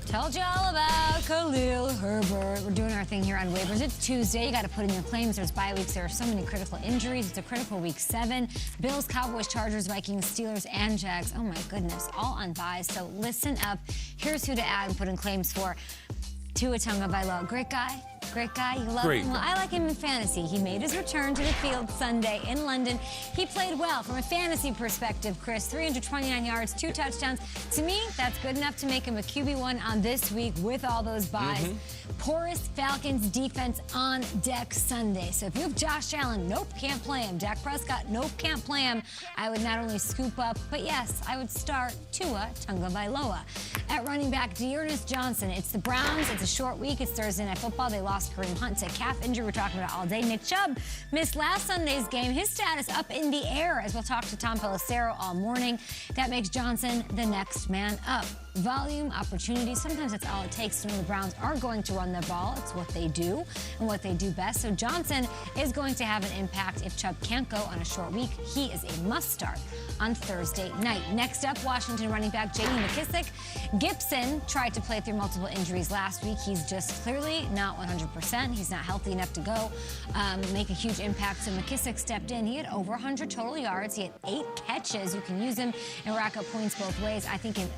Told you all about Khalil Herbert. We're doing our thing here on waivers. It's Tuesday. You got to put in your claims. There's bye weeks. There are so many critical injuries. It's a critical week 7. Bills, Cowboys, Chargers, Vikings, Steelers, and Jags. Oh, my goodness. All on buys. So listen up. Here's who to add and put in claims for. Tua Tagovailoa. Great guy. Great guy. You love him. Well, I like him in fantasy. He made his return to the field Sunday in London. He played well from a fantasy perspective, Chris. 329 yards, 2 touchdowns. To me, that's good enough to make him a QB1 on this week with all those buys. Poorest Falcons defense on deck Sunday. So if you have Josh Allen, nope, can't play him. Dak Prescott, nope, can't play him. I would not only scoop up, but yes, I would start Tua Tagovailoa. At running back, Dearness Johnson. It's the Browns. It's a short week. It's Thursday Night Football. They lost Kareem Hunt to calf injury. We're talking about all day. Nick Chubb missed last Sunday's game. His status up in the air, as we'll talk to Tom Pelissero all morning. That makes Johnson the next man up. Volume, opportunity, sometimes that's all it takes to know the Browns are going to run the ball. It's what they do and what they do best. So Johnson is going to have an impact if Chubb can't go on a short week. He is a must-start on Thursday night. Next up, Washington running back J.D. Mckissick. Gibson tried to play through multiple injuries last week. He's just clearly not 100%. He's not healthy enough to go make a huge impact. So McKissick stepped in. He had over 100 total yards. He had 8 catches. You can use him and rack up points both ways. I think in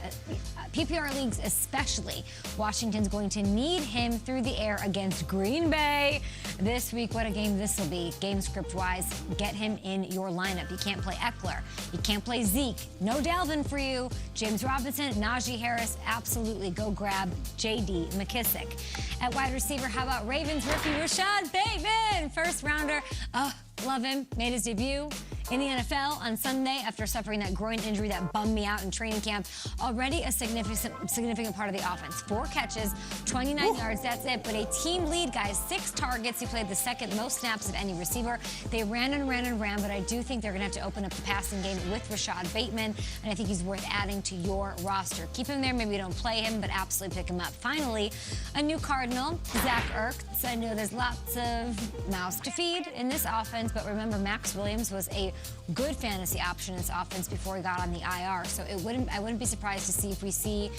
PPR leagues especially, Washington's going to need him through the air against Green Bay this week. What a game this will be. Game script-wise, get him in your lineup. You can't play Eckler. You can't play Zeke. No Dalvin for you. James Robinson, Najee Harris, absolutely go grab J.D. McKissick. At wide receiver, how about Ravens rookie Rashad Bateman? First rounder. Oh, love him. Made his debut in the NFL on Sunday after suffering that groin injury that bummed me out in training camp. Already a significant part of the offense. 4 catches, 29 yards, that's it. But a team lead, guys. 6 targets. He played the second most snaps of any receiver. They ran and ran and ran, but I do think they're going to have to open up the passing game with Rashad Bateman, and I think he's worth adding to your roster. Keep him there. Maybe don't play him, but absolutely pick him up. Finally, a new Cardinal, Zach Ertz. I know there's lots of mouths to feed in this offense, but remember, Max Williams was a good fantasy option in this offense before he got on the IR. So I wouldn't be surprised to see if we see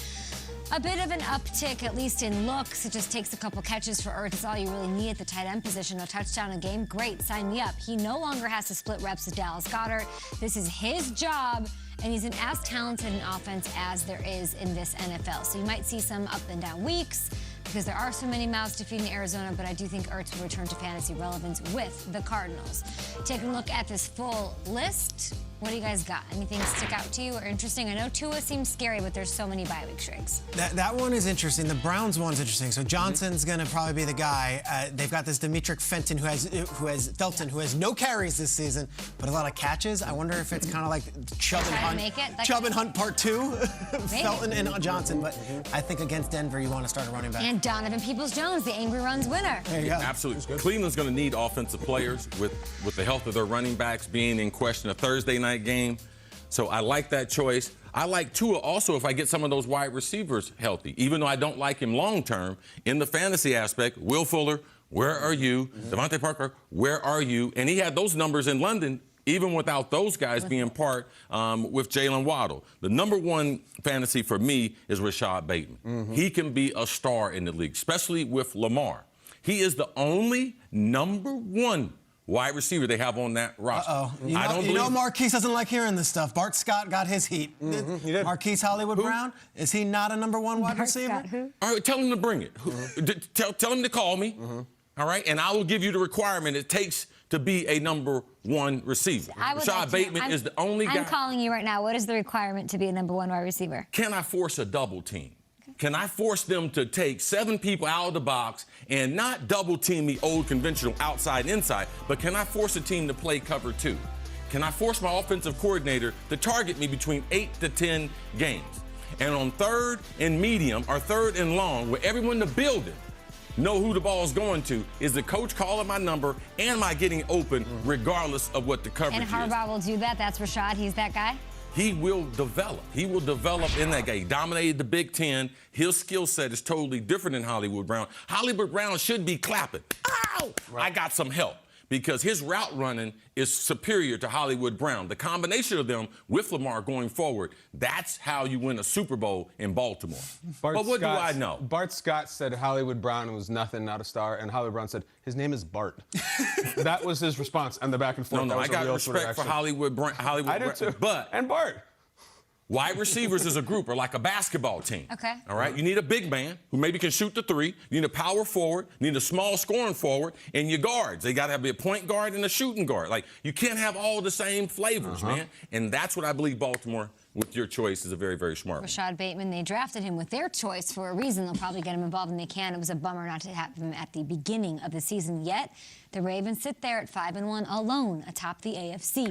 a bit of an uptick, at least in looks. It just takes a couple catches for Ertz. It's all you really need at the tight end position. No touchdown a game. Great, sign me up. He no longer has to split reps with Dallas Goddard. This is his job, and he's an as talented an offense as there is in this NFL. So you might see some up and down weeks, because there are so many mouths to feed in Arizona, but I do think Ertz will return to fantasy relevance with the Cardinals. Taking a look at this full list, what do you guys got? Anything stick out to you or interesting? I know Tua seems scary, but there's so many bye week streaks. That one is interesting. The Browns one's interesting. So Johnson's going to probably be the guy. They've got this Demetric Felton who has no carries this season, but a lot of catches. I wonder if it's kind of like Chubb and Hunt. Chubb and Hunt Part 2. Felton and Johnson. But I think against Denver, you want to start a running back. And Donovan Peoples-Jones, the angry runs winner. There you go. Absolutely. Cleveland's going to need offensive players with the health of their running backs being in question. A Thursday night game. So I like that choice. I like Tua also if I get some of those wide receivers healthy, even though I don't like him long-term. In the fantasy aspect, Will Fuller, where are you? Devontae Parker, where are you? And he had those numbers in London, even without those guys being part with Jalen Waddle. The number one fantasy for me is Rashad Bateman. He can be a star in the league, especially with Lamar. He is the only number 1 wide receiver they have on that roster. You know Marquise doesn't like hearing this stuff. Bart Scott got his heat. He did. Marquise Hollywood Brown, is he not a number 1 wide receiver? Scott, who? All right, tell him to bring it. Tell him to call me. All right, and I will give you the requirement it takes to be a number 1 receiver. Rashad Bateman is the only guy. I'm calling you right now. What is the requirement to be a number 1 wide receiver? Can I force a double team? Can I force them to take 7 people out of the box and not double team me old conventional outside inside, but can I force a team to play cover 2? Can I force my offensive coordinator to target me between 8 to 10 games? And on 3rd and medium or 3rd and long, where everyone in the building know who the ball is going to, is the coach calling my number and am I getting open regardless of what the coverage is? And Harbaugh will do that. That's Rashad. He's that guy. He will develop. He will develop in that game. He dominated the Big Ten. His skill set is totally different than Hollywood Brown. Hollywood Brown should be clapping. Ow! Right. I got some help. because his route running is superior to Hollywood Brown. The combination of them with Lamar going forward, that's how you win a Super Bowl in Baltimore. But what do I know? Bart Scott said Hollywood Brown was nothing, not a star, and Hollywood Brown said his name is Bart. That was his response, and the back and forth. No, I got respect for Hollywood Brown. I do too. And Bart. Wide receivers as a group are like a basketball team. Okay. All right? You need a big man who maybe can shoot the three. You need a power forward. You need a small scoring forward. And your guards. They got to be a point guard and a shooting guard. Like, you can't have all the same flavors, man. And that's what I believe Baltimore, with your choice, is a very, very smart one. Rashad Bateman, they drafted him with their choice for a reason. They'll probably get him involved when they can. It was a bummer not to have him at the beginning of the season. Yet, the Ravens sit there at 5-1 alone atop the AFC.